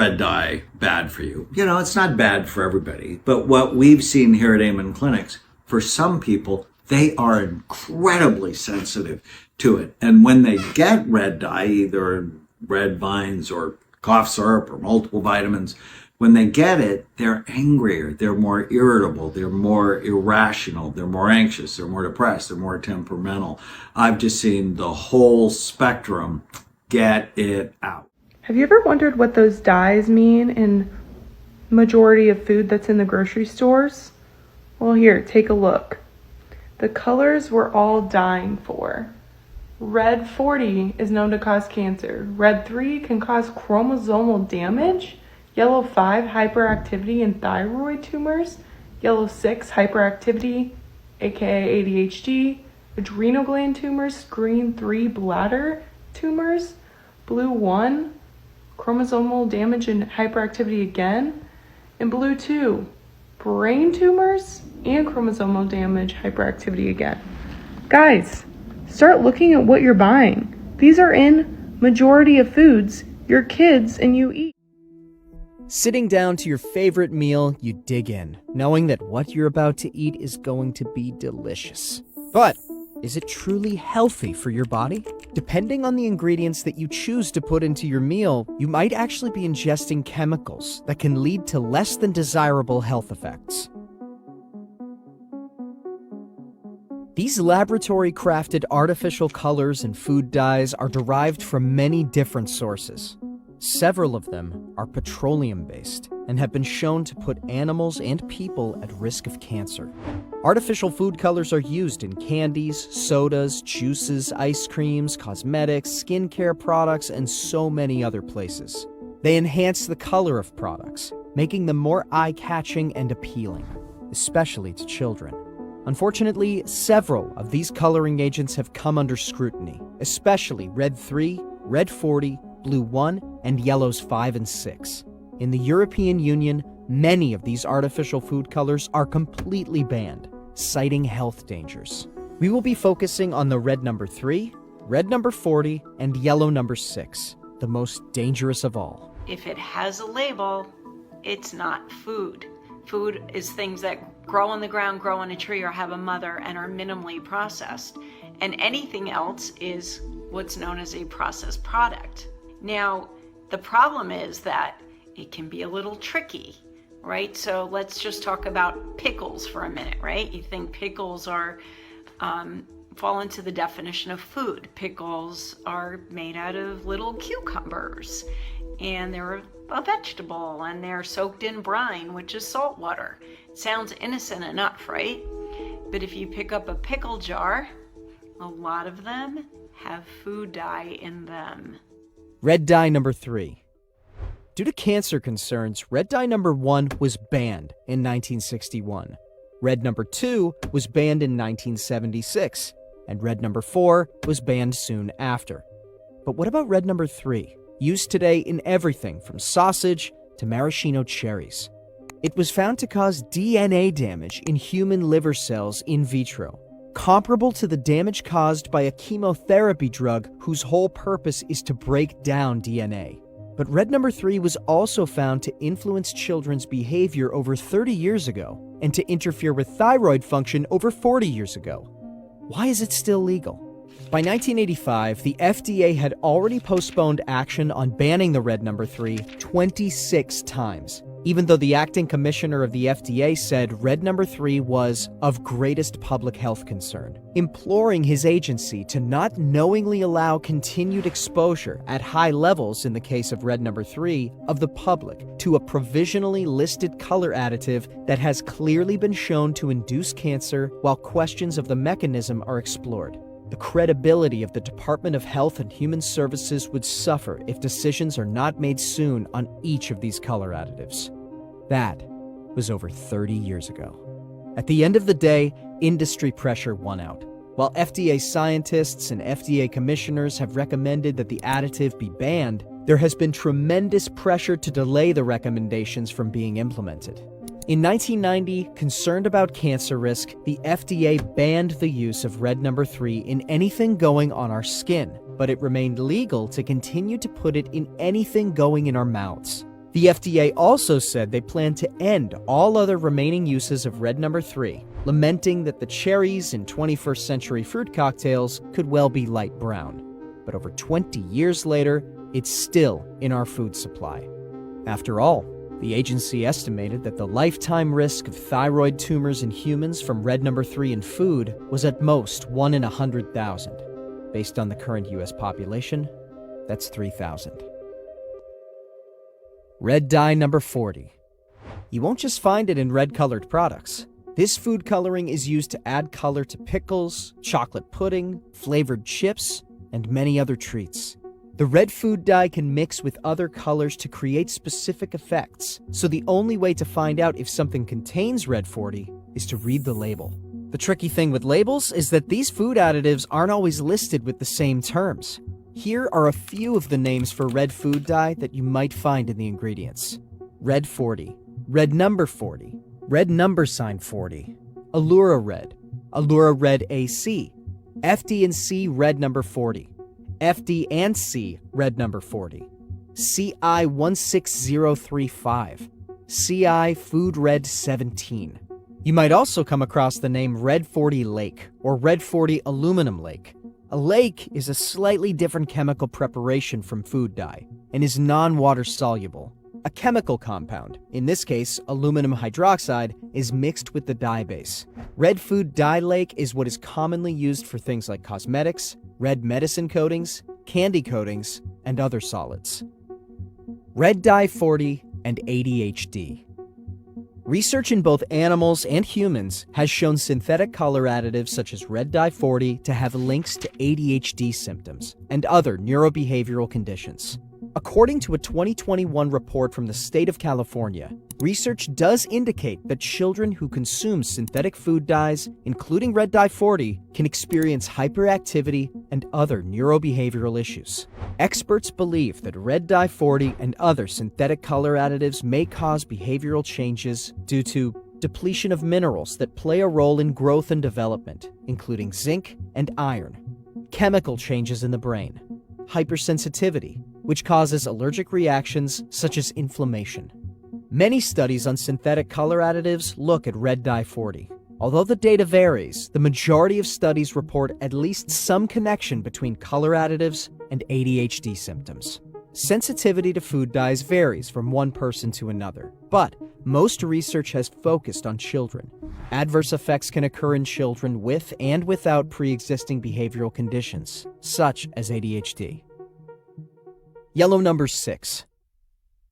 red dye bad for you? It's not bad for everybody. But what we've seen here at Amen Clinics, for some people, they are incredibly sensitive to it. And when they get red dye, either red vines or cough syrup or multiple vitamins, when they get it, they're angrier, they're more irritable, they're more irrational, they're more anxious, they're more depressed, they're more temperamental. I've just seen the whole spectrum. Get it out. Have you ever wondered what those dyes mean in majority of food that's in the grocery stores? Well, here, take a look. The colors we're all dying for. Red 40 is known to cause cancer. Red 3 can cause chromosomal damage. Yellow 5, hyperactivity in thyroid tumors. Yellow 6, hyperactivity, aka ADHD. Adrenal gland tumors. Green 3, bladder tumors. Blue 1, chromosomal damage and hyperactivity again. And blue 2, brain tumors and chromosomal damage, hyperactivity again. Guys, start looking at what you're buying. These are in majority of foods your kids and you eat. Sitting down to your favorite meal, you dig in, knowing that what you're about to eat is going to be delicious. But is it truly healthy for your body? Depending on the ingredients that you choose to put into your meal, you might actually be ingesting chemicals that can lead to less than desirable health effects. These laboratory-crafted artificial colors and food dyes are derived from many different sources. Several of them are petroleum-based and have been shown to put animals and people at risk of cancer. Artificial food colors are used in candies, sodas, juices, ice creams, cosmetics, skincare products, and so many other places. They enhance the color of products, making them more eye-catching and appealing, especially to children. Unfortunately, several of these coloring agents have come under scrutiny, especially Red 3, Red 40, Blue 1, and Yellows 5 and 6. In the European Union, many of these artificial food colors are completely banned, citing health dangers. We will be focusing on the red number 3, red number 40, and yellow number 6, the most dangerous of all. If it has a label, it's not food. Food is things that grow on the ground, grow on a tree, or have a mother and are minimally processed. And anything else is what's known as a processed product. Now, the problem is that it can be a little tricky, right? So let's just talk about pickles for a minute, right? You think pickles are fall into the definition of food. Pickles are made out of little cucumbers, and they're a vegetable, and they're soaked in brine, which is salt water. It sounds innocent enough, right? But if you pick up a pickle jar, a lot of them have food dye in them. Red dye number 3. Due to cancer concerns, red dye number 1 was banned in 1961. Red number 2 was banned in 1976, and red number 4 was banned soon after. But what about red number 3, used today in everything from sausage to maraschino cherries? It was found to cause DNA damage in human liver cells in vitro, comparable to the damage caused by a chemotherapy drug whose whole purpose is to break down DNA. But red number 3 was also found to influence children's behavior over 30 years ago and to interfere with thyroid function over 40 years ago. Why is it still legal? By 1985, the FDA had already postponed action on banning the red number 3 26 times, even though the acting commissioner of the FDA said red number 3 was of greatest public health concern, imploring his agency to not knowingly allow continued exposure at high levels in the case of red number 3 of the public to a provisionally listed color additive that has clearly been shown to induce cancer while questions of the mechanism are explored. The credibility of the Department of Health and Human Services would suffer if decisions are not made soon on each of these color additives. That was over 30 years ago. At the end of the day, industry pressure won out. While FDA scientists and FDA commissioners have recommended that the additive be banned, there has been tremendous pressure to delay the recommendations from being implemented. In 1990, concerned about cancer risk, the FDA banned the use of red number 3 in anything going on our skin, but it remained legal to continue to put it in anything going in our mouths. The FDA also said they plan to end all other remaining uses of red number 3, lamenting that the cherries in 21st century fruit cocktails could well be light brown. But over 20 years later, it's still in our food supply. After all, the agency estimated that the lifetime risk of thyroid tumors in humans from red number 3 in food was at most 1 in 100,000. Based on the current US population, that's 3,000. Red dye number 40. You won't just find it in red-colored products. This food coloring is used to add color to pickles, chocolate pudding, flavored chips, and many other treats. The red food dye can mix with other colors to create specific effects, so the only way to find out if something contains red 40 is to read the label. The tricky thing with labels is that these food additives aren't always listed with the same terms. Here are a few of the names for red food dye that you might find in the ingredients. Red 40, red number 40, red number sign 40, Allura Red AC, FD&C red number 40, FD&C red number 40, CI 16035, CI Food Red 17. You might also come across the name Red 40 Lake or Red 40 Aluminum Lake. A lake is a slightly different chemical preparation from food dye and is non-water soluble. A chemical compound, in this case aluminum hydroxide, is mixed with the dye base. Red food dye lake is what is commonly used for things like cosmetics, red medicine coatings, candy coatings, and other solids. Red dye 40 and ADHD. Research in both animals and humans has shown synthetic color additives such as red dye 40 to have links to ADHD symptoms and other neurobehavioral conditions. According to a 2021 report from the state of California, research does indicate that children who consume synthetic food dyes, including red dye 40, can experience hyperactivity and other neurobehavioral issues. Experts believe that red dye 40 and other synthetic color additives may cause behavioral changes due to depletion of minerals that play a role in growth and development, including zinc and iron, chemical changes in the brain, hypersensitivity, which causes allergic reactions such as inflammation. Many studies on synthetic color additives look at red dye 40. Although the data varies, the majority of studies report at least some connection between color additives and ADHD symptoms. Sensitivity to food dyes varies from one person to another, but most research has focused on children. Adverse effects can occur in children with and without pre-existing behavioral conditions, such as ADHD. Yellow number 6.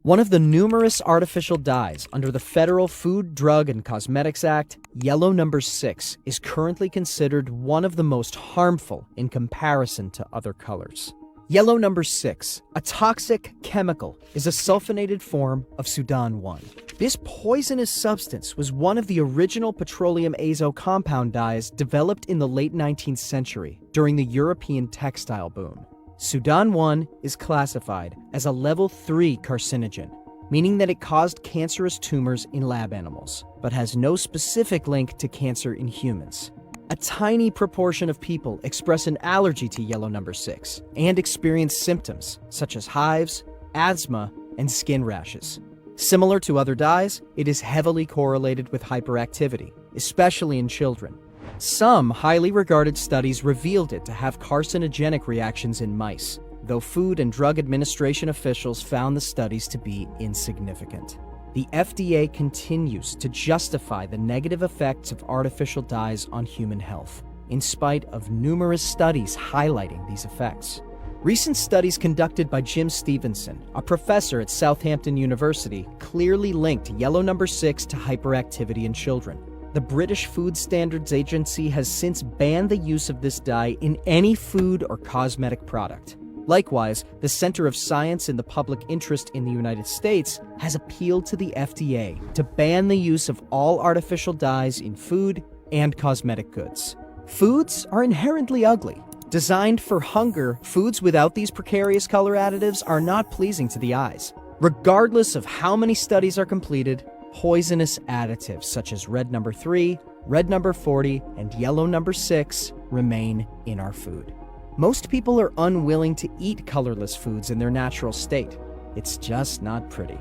One of the numerous artificial dyes under the Federal Food, Drug, and Cosmetics Act, yellow number 6 is currently considered one of the most harmful in comparison to other colors. Yellow number 6, a toxic chemical, is a sulfonated form of Sudan 1. This poisonous substance was one of the original petroleum azo compound dyes developed in the late 19th century during the European textile boom. Sudan 1 is classified as a level 3 carcinogen, meaning that it caused cancerous tumors in lab animals, but has no specific link to cancer in humans. A tiny proportion of people express an allergy to yellow number 6 and experience symptoms such as hives, asthma, and skin rashes. Similar to other dyes, it is heavily correlated with hyperactivity, especially in children. Some highly regarded studies revealed it to have carcinogenic reactions in mice, though Food and Drug Administration officials found the studies to be insignificant. The FDA continues to justify the negative effects of artificial dyes on human health, in spite of numerous studies highlighting these effects. Recent studies conducted by Jim Stevenson, a professor at Southampton University, clearly linked yellow number 6 to hyperactivity in children. The British Food Standards Agency has since banned the use of this dye in any food or cosmetic product. Likewise, the Center of Science and the Public Interest in the United States has appealed to the FDA to ban the use of all artificial dyes in food and cosmetic goods. Foods are inherently ugly. Designed for hunger, foods without these precarious color additives are not pleasing to the eyes. Regardless of how many studies are completed, poisonous additives such as red number 3, red number 40, and yellow number 6 remain in our food. Most people are unwilling to eat colorless foods in their natural state. It's just not pretty.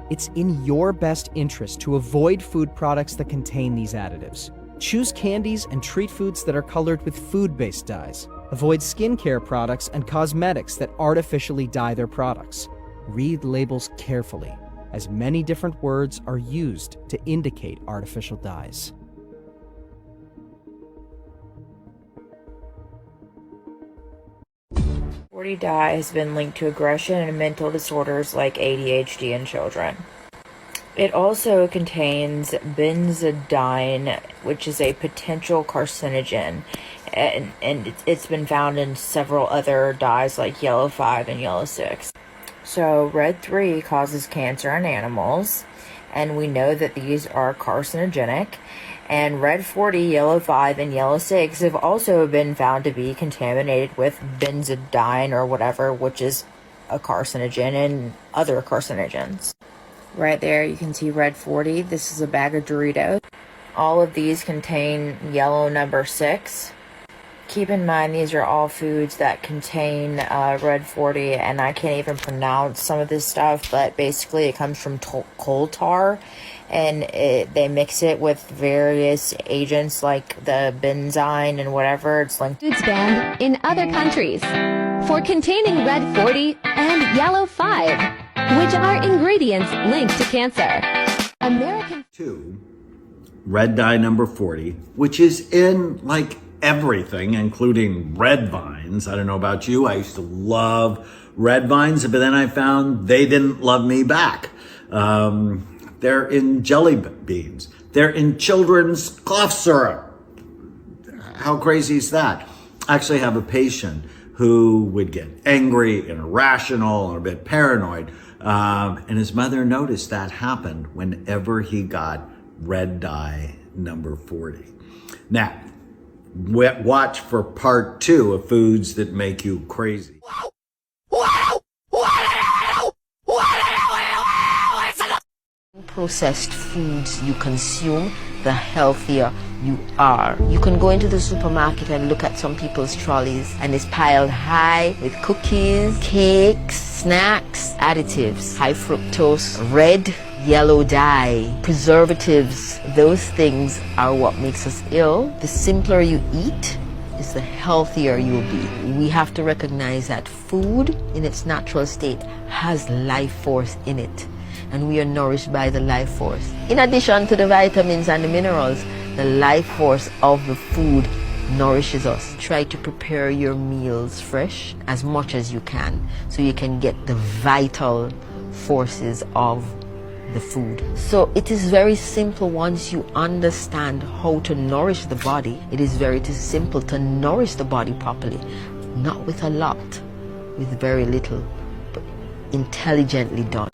It's in your best interest to avoid food products that contain these additives. Choose candies and treat foods that are colored with food-based dyes. Avoid skincare products and cosmetics that artificially dye their products. Read labels carefully, as many different words are used to indicate artificial dyes. Red dye has been linked to aggression and mental disorders like ADHD in children. It also contains benzodiazepine, which is a potential carcinogen, and it's been found in several other dyes like yellow 5 and yellow 6. So red 3 causes cancer in animals, and we know that these are carcinogenic. And red 40, yellow 5, and yellow 6 have also been found to be contaminated with benzodiazepine or whatever, which is a carcinogen, and other carcinogens. Right there, you can see red 40. This is a bag of Doritos. All of these contain yellow number 6. Keep in mind, these are all foods that contain red 40, and I can't even pronounce some of this stuff, but basically it comes from coal tar, and they mix it with various agents like the benzene and whatever. It's linked. Foods banned in other countries for containing red 40 and yellow 5, which are ingredients linked to cancer. American 2, red dye number 40, which is in like everything, including red vines. I don't know about you. I used to love red vines, but then I found they didn't love me back. They're in jelly beans. They're in children's cough syrup. How crazy is that? I actually have a patient who would get angry and irrational and a bit paranoid. And his mother noticed that happened whenever he got red dye number 40. Now, watch for part 2 of foods that make you crazy. Processed foods you consume, the healthier you are. You can go into the supermarket and look at some people's trolleys, and it's piled high with cookies, cakes, snacks, additives, high fructose, red, yellow dye, preservatives. Those things are what makes us ill. The simpler you eat, is the healthier you'll be. We have to recognize that food in its natural state has life force in it, and we are nourished by the life force. In addition to the vitamins and the minerals, the life force of the food nourishes us. Try to prepare your meals fresh as much as you can, so you can get the vital forces of the food. So it is very simple once you understand how to nourish the body. It is very simple to nourish the body properly, not with a lot, with very little, but intelligently done.